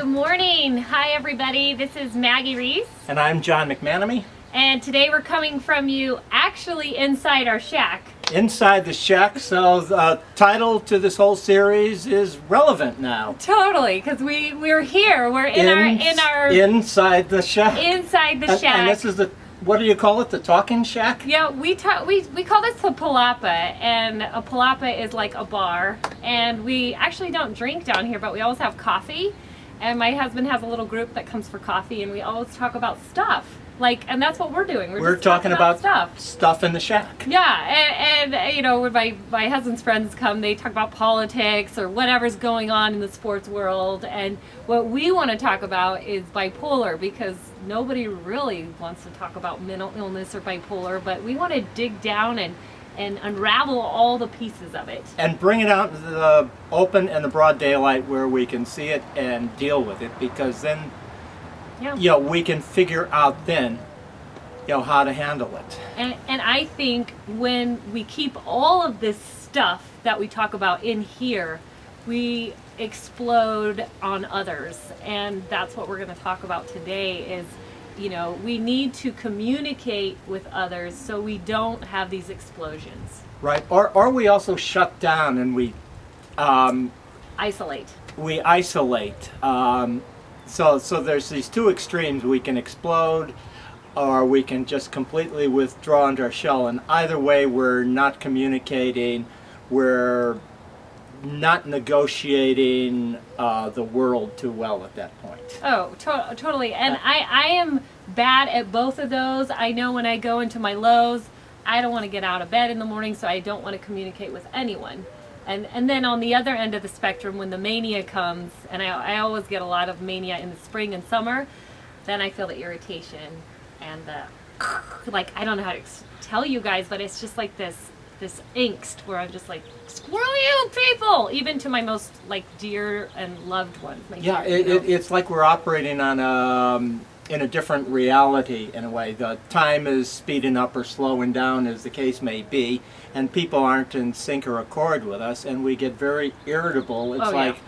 morning. Hi, everybody. This is Maggie Reese. And I'm John McManamy. And today we're coming from you actually inside our shack. Inside the shack, so the title to this whole series is relevant now. Totally, because we're here. We're in our inside the shack. Inside the shack. And this is the, what do you call it? The talking shack? Yeah, we call this the palapa, and a palapa is like a bar. And we actually don't drink down here, but we always have coffee. And my husband has a little group that comes for coffee, and we always talk about stuff. And that's what we're doing. We're just talking about stuff in the shack. Yeah, and you know, when my husband's friends come, they talk about politics or whatever's going on in the sports world. And what we want to talk about is bipolar, because nobody really wants to talk about mental illness or bipolar, but we want to dig down and unravel all the pieces of it. And bring it out into the open and the broad daylight where we can see it and deal with it, because then we can figure out then, how to handle it. And I think when we keep all of this stuff that we talk about in here, we explode on others. And that's what we're going to talk about today is, we need to communicate with others so we don't have these explosions. Right. Or we also shut down and we isolate. We isolate. So there's these two extremes. We can explode, or we can just completely withdraw into our shell. And either way, we're not communicating. We're not negotiating the world too well at that point. Oh, totally. And I am bad at both of those. I know when I go into my lows, I don't want to get out of bed in the morning, so I don't want to communicate with anyone. And then on the other end of the spectrum, when the mania comes, and I always get a lot of mania in the spring and summer, then I feel the irritation and the, I don't know how to tell you guys, but it's just like this angst where I'm just like, screw you people, even to my most dear and loved ones. It's like we're operating on in a different reality in a way. The time is speeding up or slowing down as the case may be, and people aren't in sync or accord with us, and we get very irritable. It's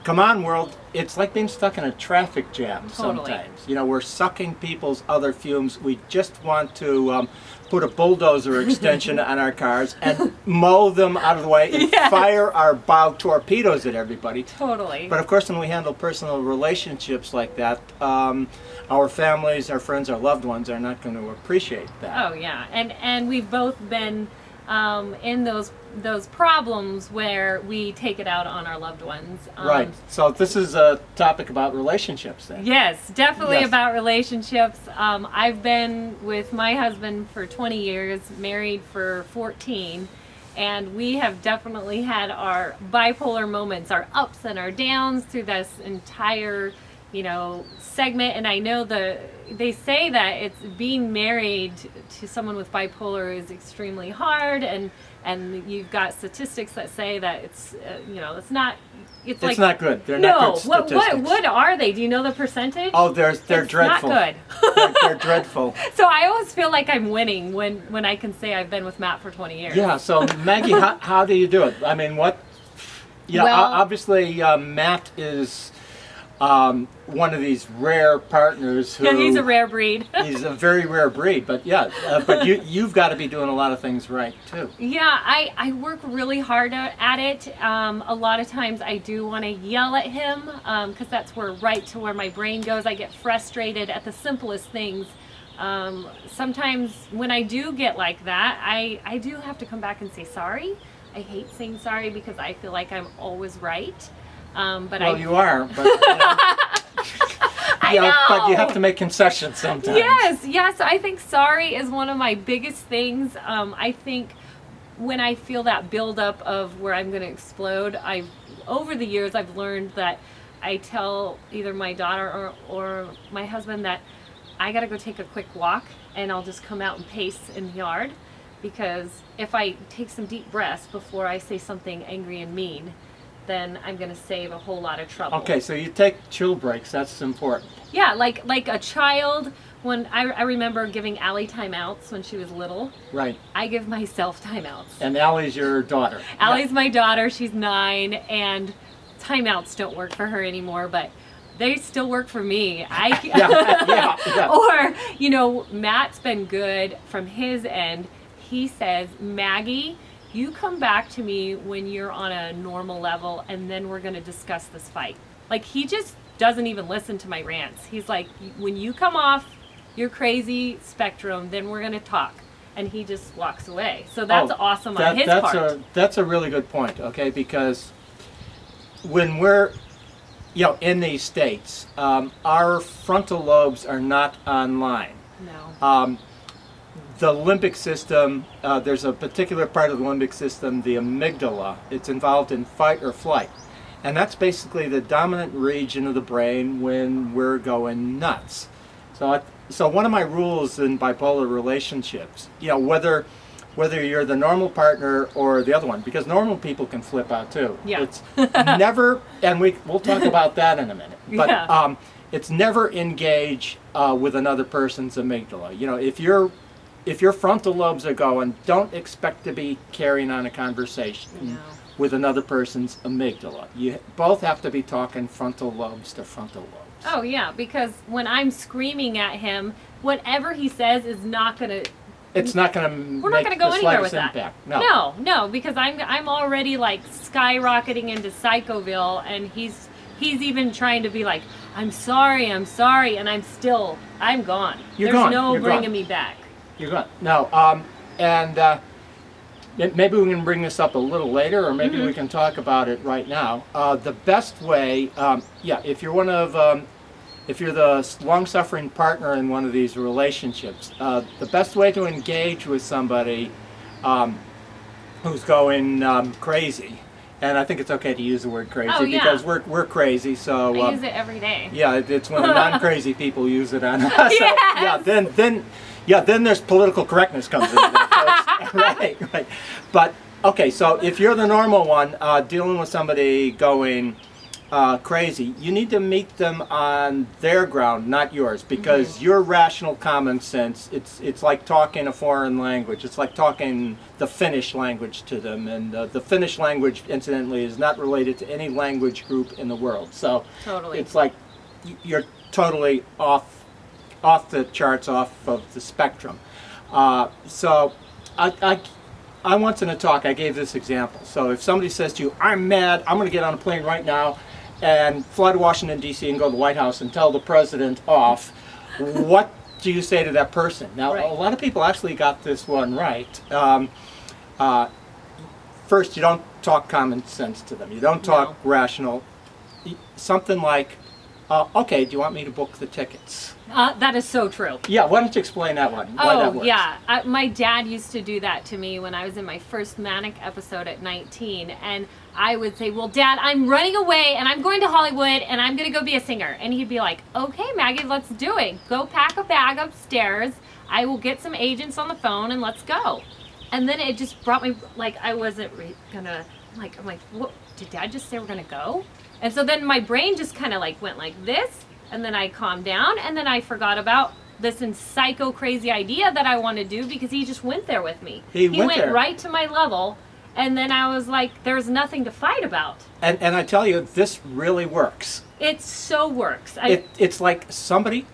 come on world, it's like being stuck in a traffic jam sometimes. We're sucking people's other fumes. We just want to put a bulldozer extension on our cars and mow them out of the way and fire our bow torpedoes at everybody. Totally. But of course, when we handle personal relationships like that, our families, our friends, our loved ones are not going to appreciate that. Oh yeah, and we've both been in those problems where we take it out on our loved ones. Right. So this is a topic about relationships then. Yes, definitely about relationships. I've been with my husband for 20 years, married for 14, and we have definitely had our bipolar moments, our ups and our downs through this entire segment. And I know they say that it's being married to someone with bipolar is extremely hard, and you've got statistics that say that it's it's not good. They're not good statistics. What are they? Do you know the percentage? Oh, they're dreadful. Not good. they're dreadful. So I always feel like I'm winning when I can say I've been with Matt for 20 years. Yeah. So Maggie, how do you do it? I mean, what? Yeah. Obviously, Matt is one of these rare partners who... Yeah, he's a rare breed. He's a very rare breed, but but you've got to be doing a lot of things right, too. Yeah, I work really hard at it. A lot of times I do want to yell at him, because that's right to where my brain goes. I get frustrated at the simplest things. Sometimes when I do get like that, I do have to come back and say sorry. I hate saying sorry because I feel like I'm always right. You are, but I know. But you have to make concessions sometimes. Yes. I think sorry is one of my biggest things. I think when I feel that buildup of where I'm going to explode, over the years I've learned that I tell either my daughter or my husband that I got to go take a quick walk, and I'll just come out and pace in the yard, because if I take some deep breaths before I say something angry and mean, then I'm going to save a whole lot of trouble. Okay, so you take chill breaks. That's important. Yeah, like a child. When I remember giving Allie timeouts when she was little. Right. I give myself timeouts. And Allie's your daughter. Allie's my daughter. She's 9, and timeouts don't work for her anymore. But they still work for me. Yeah. Or, you know, Matt's been good from his end. He says, Maggie, you come back to me when you're on a normal level, and then we're going to discuss this fight. Like, he just doesn't even listen to my rants. He's like, when you come off your crazy spectrum, then we're going to talk. And he just walks away. So that's awesome on his part. That's a really good point, okay? Because when we're, you know, in these states, our frontal lobes are not online. No. The limbic system, there's a particular part of the limbic system, the amygdala. It's involved in fight or flight. And that's basically the dominant region of the brain when we're going nuts. So one of my rules in bipolar relationships, you know, whether you're the normal partner or the other one, because normal people can flip out too. Yeah. It's never, and we'll talk about that in a minute. But Yeah. It's never engage with another person's amygdala. You know, if your frontal lobes are going, don't expect to be carrying on a conversation No. with another person's amygdala. You both have to be talking frontal lobes to frontal lobes. Oh, yeah, because when I'm screaming at him, whatever he says is not going to... It's not going to We're not going to go anywhere with that. Impact. No, because I'm already like skyrocketing into Psychoville, and he's even trying to be like, I'm sorry, and I'm gone. You're There's gone. no You're bringing gone. me back. You're gone. No, and maybe we can bring this up a little later, or maybe we can talk about it right now. The best way, if you're if you're the long-suffering partner in one of these relationships, the best way to engage with somebody who's going crazy, and I think it's okay to use the word crazy because we're crazy. So I use it every day. Yeah, it's when the non-crazy people use it on us. Yes. So, then there's political correctness comes into that. Right. But okay, so if you're the normal one dealing with somebody going crazy, you need to meet them on their ground, not yours, because your rational common sense, it's like talking a foreign language. It's like talking the Finnish language to them, and the Finnish language, incidentally, is not related to any language group in the world. So Totally. it's like you're totally off the charts, off of the spectrum. So I once in a talk, I gave this example. So if somebody says to you, I'm mad, I'm going to get on a plane right now and fly to Washington, D.C. and go to the White House and tell the president off, what do you say to that person? Now, Right. a lot of people actually got this one right. First, you don't talk common sense to them. You don't talk rational. Something like, okay, do you want me to book the tickets? That is so true. Yeah, why don't you explain that one? Why that works? Yeah. My dad used to do that to me when I was in my first manic episode at 19. And I would say, well, Dad, I'm running away and I'm going to Hollywood and I'm going to go be a singer. And he'd be like, okay, Maggie, let's do it. Go pack a bag upstairs. I will get some agents on the phone and let's go. And then it just brought me, like, I wasn't gonna, like, I'm like, what, did Dad just say we're gonna go? And so then my brain just kind of like went like this, and then I calmed down, and then I forgot about this psycho crazy idea that I wanted to do because he just went there with me. He went there. right to my level, and then I was like, there's nothing to fight about. And I tell you, this really works. It so works. It's like somebody,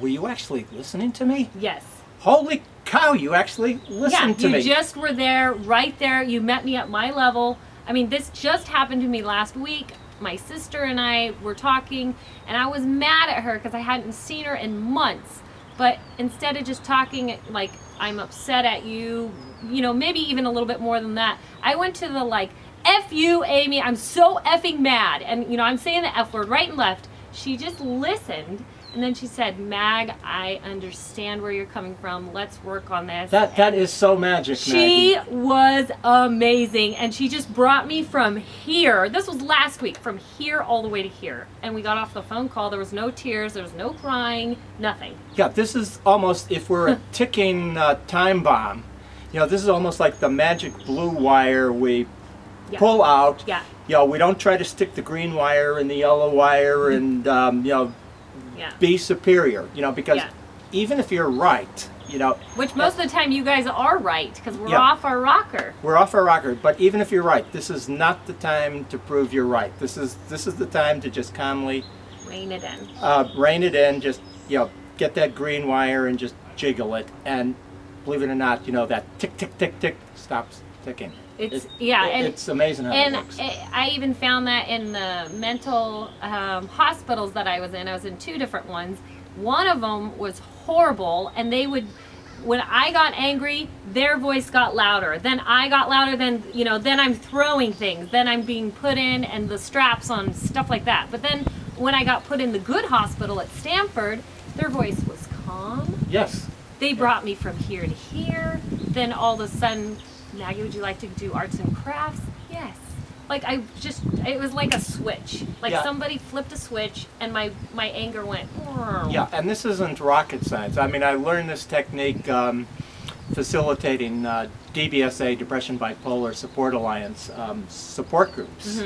were you actually listening to me? Yes. Holy cow, you actually listened to me. You just were there, right there. You met me at my level. I mean, this just happened to me last week. My sister and I were talking, and I was mad at her because I hadn't seen her in months. But instead of just talking like, I'm upset at you, you know, maybe even a little bit more than that, I went to the like, F you, Amy, I'm so effing mad. And, you know, I'm saying the F word right and left. She just listened. And then she said, Mag, I understand where you're coming from. Let's work on this. That is so magic, She Maggie. was amazing. And she just brought me from here. This was last week, from here all the way to here. And we got off the phone call. There was no tears. There was no crying. Nothing. Yeah, this is almost, if we're a ticking time bomb, you know, this is almost like the magic blue wire we pull out. Yeah. You know, we don't try to stick the green wire and the yellow wire and, you know, be superior, you know, because even if you're right, you know. Which most of the time you guys are right, because we're off our rocker. We're off our rocker, but even if you're right, this is not the time to prove you're right. This is the time to just calmly Rein it in. Rein it in, just, get that green wire and just jiggle it. And believe it or not, that tick, tick, tick, tick stops ticking. It's amazing how it works. I even found that in the mental hospitals that I was in 2 different ones. One of them was horrible, and they would, when I got angry, their voice got louder. Then I got louder. Then then I'm throwing things. Then I'm being put in, and the straps on, stuff like that. But then when I got put in the good hospital at Stanford, their voice was calm. Yes. They brought me from here to here. Then all of a sudden, Maggie, would you like to do arts and crafts? Yes. Like it was like a switch. Like somebody flipped a switch and my anger went. Yeah, and this isn't rocket science. I mean, I learned this technique facilitating DBSA, Depression Bipolar Support Alliance, support groups.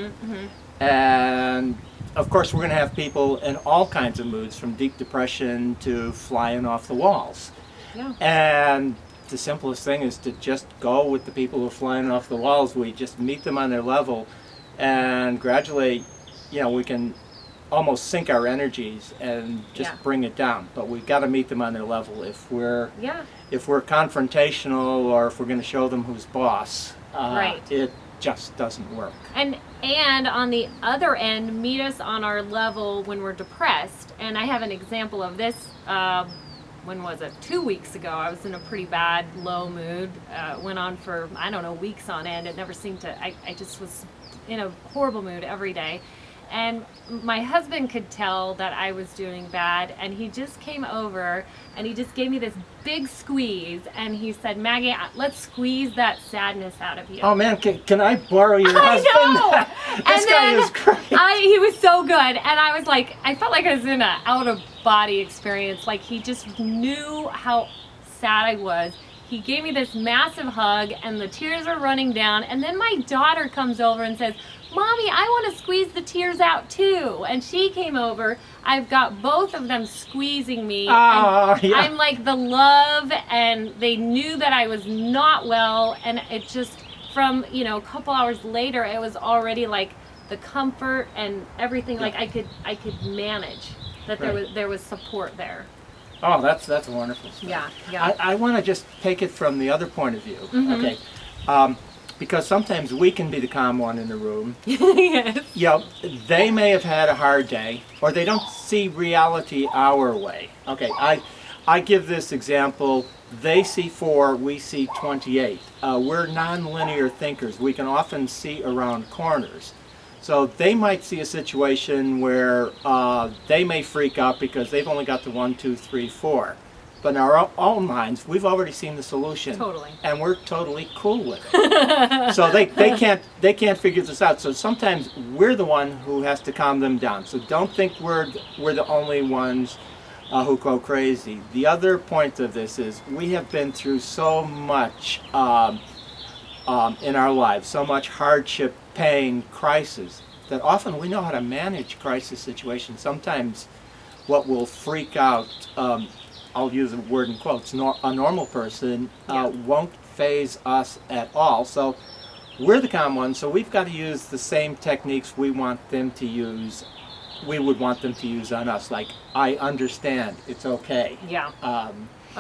And of course, we're going to have people in all kinds of moods, from deep depression to flying off the walls. Yeah. And the simplest thing is to just go with the people who are flying off the walls. We just meet them on their level, and gradually, we can almost sync our energies and just bring it down. But we've got to meet them on their level. If we're confrontational, or if we're going to show them who's boss, it just doesn't work. And on the other end, meet us on our level when we're depressed. And I have an example of this. When was it? 2 weeks ago, I was in a pretty bad, low mood. Went on for, weeks on end. It never seemed to, I just was in a horrible mood every day. And my husband could tell that I was doing bad, and he just came over and he just gave me this big squeeze, and he said, Maggie, let's squeeze that sadness out of you. Oh man, can I borrow your husband? I know! This guy is great. He was so good, and I was like, I felt like I was in an out-of-body experience. Like, he just knew how sad I was. He gave me this massive hug, and the tears are running down, and then my daughter comes over and says, Mommy, I want to squeeze the tears out too. And she came over. I've got both of them squeezing me. I'm like the love, and they knew that I was not well. And it just, from, a couple hours later, it was already like the comfort and everything. Like I could manage that. There was support there. Oh, that's wonderful stuff. Yeah. I want to just take it from the other point of view. Okay. Because sometimes we can be the calm one in the room. Yes. They may have had a hard day, or they don't see reality our way. Okay, I give this example. They see 4, we see 28. We're non-linear thinkers. We can often see around corners. So they might see a situation where they may freak out because they've only got the 1, 2, 3, 4. But in our own minds, we've already seen the solution. Totally. And we're totally cool with it. So they can't figure this out. So sometimes we're the one who has to calm them down. So don't think we're the only ones who go crazy. The other point of this is we have been through so much in our lives, so much hardship, pain, crisis, that often we know how to manage crisis situations. Sometimes what will freak out, I'll use a word in quotes, a normal person won't phase us at all. So we're the calm ones, so we've got to use the same techniques we want them to use, we would want them to use on us. Like, I understand, it's okay. Yeah.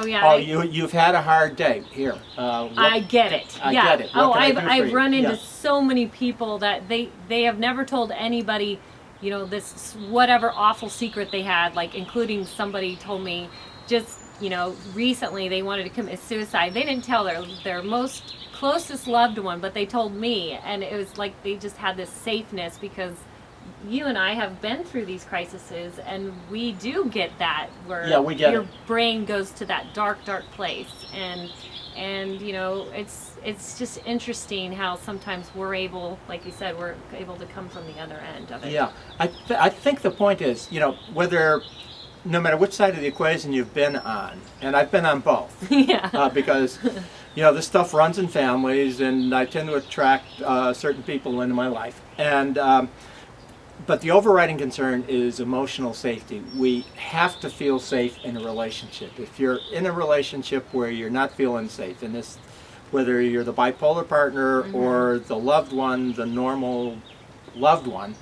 You've had a hard day. Here. I get it. I get it. I've run into so many people that they have never told anybody, this whatever awful secret they had, like including somebody told me just, recently they wanted to commit suicide. They didn't tell their most closest loved one, but they told me, and it was like they just had this safeness because you and I have been through these crises, and we do get that where we get your it. brain goes to that dark place, and it's just interesting how sometimes we're able, like you said, we're able to come from the other end of it. Yeah, I think the point is, whether, no matter which side of the equation you've been on, and I've been on both, because this stuff runs in families, and I tend to attract certain people into my life, and but the overriding concern is emotional safety. We have to feel safe in a relationship. If you're in a relationship where you're not feeling safe, and this, whether you're the bipolar partner or the loved one, the normal loved one,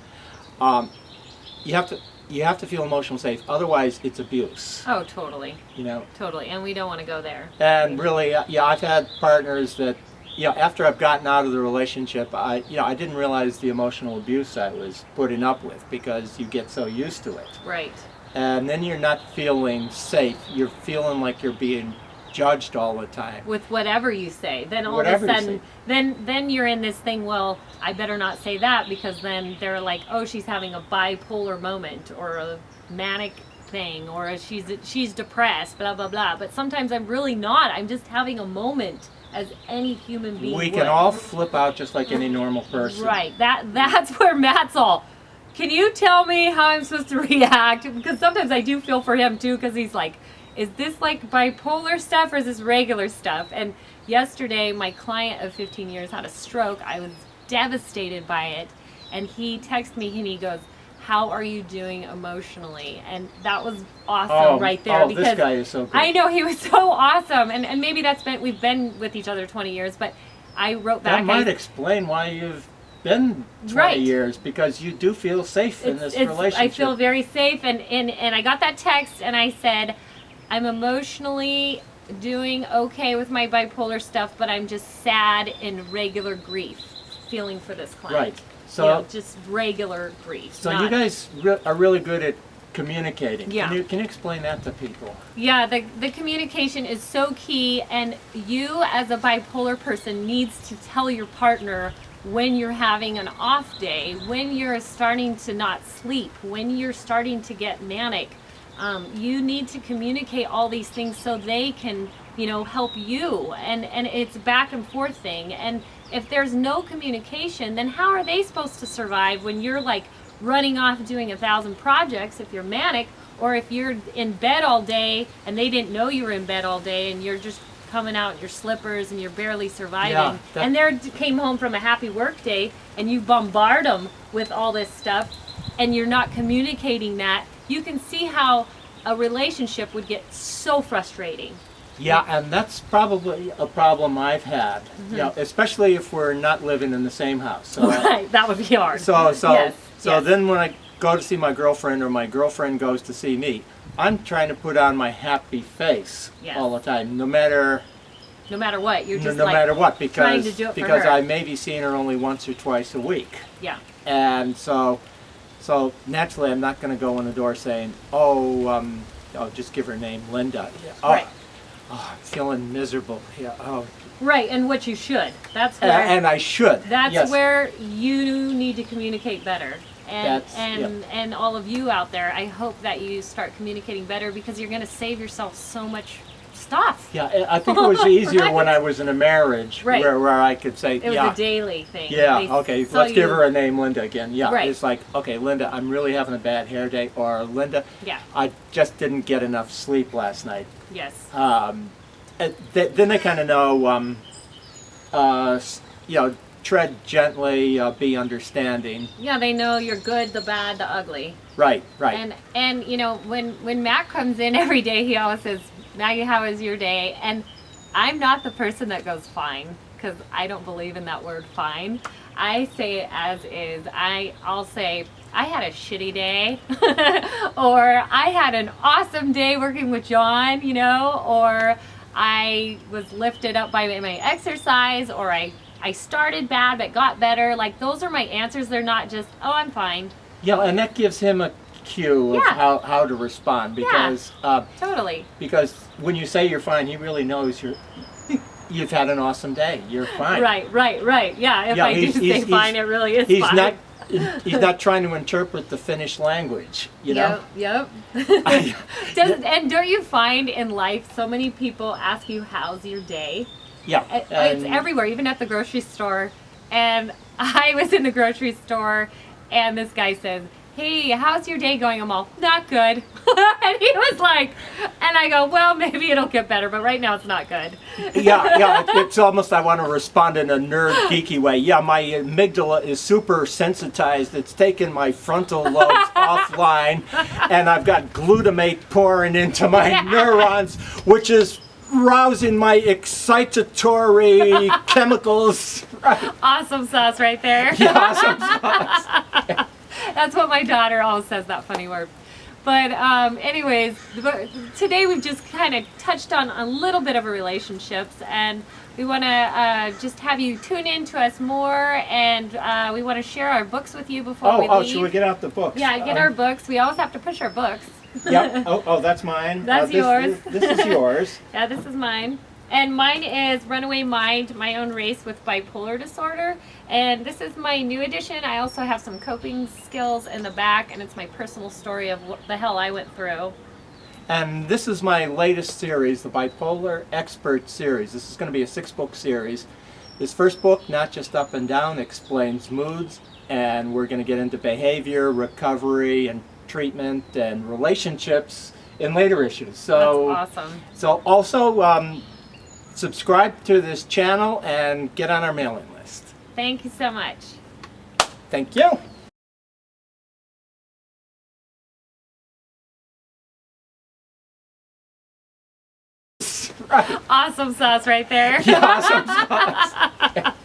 you have to you have to feel emotionally safe. Otherwise, it's abuse. Oh, totally. You know. Totally. And we don't want to go there. And really, yeah, I've had partners that, after I've gotten out of the relationship, I didn't realize the emotional abuse I was putting up with because you get so used to it. Right. And then you're not feeling safe. You're feeling like you're being judged all the time. With whatever you say. Then all Whatever of a you sudden, then you're in this thing, well, I better not say that because then they're like, oh, she's having a bipolar moment or a manic thing or she's depressed, blah, blah, blah. But sometimes I'm really not. I'm just having a moment as any human being We would. can all flip out just like any normal person. Right. That's where Matt's all, can you tell me how I'm supposed to react? Because sometimes I do feel for him too because he's like, is this like bipolar stuff or is this regular stuff? And yesterday, my client of 15 years had a stroke. I was devastated by it. And he texted me and he goes, how are you doing emotionally? And that was awesome right there. Because this guy is so good. I know, he was so awesome. And maybe we've been with each other 20 years, but I wrote back. That might explain why you've been 20 years, because you do feel safe in this relationship. I feel very safe. And I got that text and I said, I'm emotionally doing okay with my bipolar stuff, but I'm just sad in regular grief, feeling for this client. Right. So just regular grief. So you guys are really good at communicating. Yeah. Can you explain that to people? Yeah, the communication is so key, and you as a bipolar person needs to tell your partner when you're having an off day, when you're starting to not sleep, when you're starting to get manic. You need to communicate all these things so they can, help you. And it's a back and forth thing. And if there's no communication, then how are they supposed to survive when you're like running off doing 1,000 projects if you're manic, or if you're in bed all day and they didn't know you were in bed all day and you're just coming out in your slippers and you're barely surviving. Yeah, and they came home from a happy work day and you bombard them with all this stuff and you're not communicating that. You can see how a relationship would get so frustrating. Yeah, and that's probably a problem I've had. Mm-hmm. Especially if we're not living in the same house. So, right, that would be hard. So yes. Then when I go to see my girlfriend or my girlfriend goes to see me, I'm trying to put on my happy face all the time, no matter what. You're just no matter what, because trying to do it for her. I may be seeing her only once or twice a week. Yeah. And so naturally, I'm not going to go in the door saying, just give her a name, Linda. Yeah. Right. I'm feeling miserable. Yeah. Right, and what you should. That's where. And I should. That's where you need to communicate better. And all of you out there, I hope that you start communicating better because you're going to save yourself so much stuff. Yeah, I think it was easier Right. when I was in a marriage where I could say, it was a daily thing. Yeah, They okay, saw let's you- give her a name, Linda, again. Yeah, Right. It's like, okay, Linda, I'm really having a bad hair day, or Linda, Yeah. I just didn't get enough sleep last night. Yes. Then they kind of know, tread gently, be understanding. Yeah, they know you're good, the bad, the ugly. Right. And when Matt comes in every day, he always says, Maggie, how was your day? And I'm not the person that goes fine, because I don't believe in that word fine. I say it as is. I'll say, I had a shitty day, or I had an awesome day working with John, or I was lifted up by my exercise, or I started bad but got better. Like, those are my answers. They're not just, oh, I'm fine. Yeah, and that gives him a cue of how to respond, because Totally. Because when you say you're fine, he really knows you've had an awesome day. You're fine. Right. Yeah, if I do say fine, it really is fine. He's not trying to interpret the Finnish language, know? Yep. And don't you find in life so many people ask you, how's your day? Yeah. It's everywhere, even at the grocery store. And I was in the grocery store, and this guy says, hey, how's your day going? I'm all, not good. And he was like, and I go, well, maybe it'll get better, but right now it's not good. Yeah, it's almost, I want to respond in a nerd, geeky way. Yeah, my amygdala is super sensitized. It's taken my frontal lobes offline, and I've got glutamate pouring into my neurons, which is rousing my excitatory chemicals. Right. Awesome sauce right there. Yeah, awesome sauce. That's what my daughter always says, that funny word. But anyways, today we've just kind of touched on a little bit of our relationships, and we want to just have you tune in to us more, and we want to share our books with you before we leave. Oh, should we get out the books? Yeah, get our books. We always have to push our books. Yep. Oh, that's mine. That's yours. This is yours. Yeah, this is mine. And mine is Runaway Mind, My Own Race with Bipolar Disorder. And this is my new edition. I also have some coping skills in the back, and it's my personal story of what the hell I went through. And this is my latest series, the Bipolar Expert Series. This is going to be a 6-book series. This first book, Not Just Up and Down, explains moods, and we're going to get into behavior, recovery, and treatment, and relationships in later issues. So that's awesome. So also subscribe to this channel and get on our mailing list. Thank you so much. Thank you. Right. Awesome sauce right there. Yeah, awesome sauce.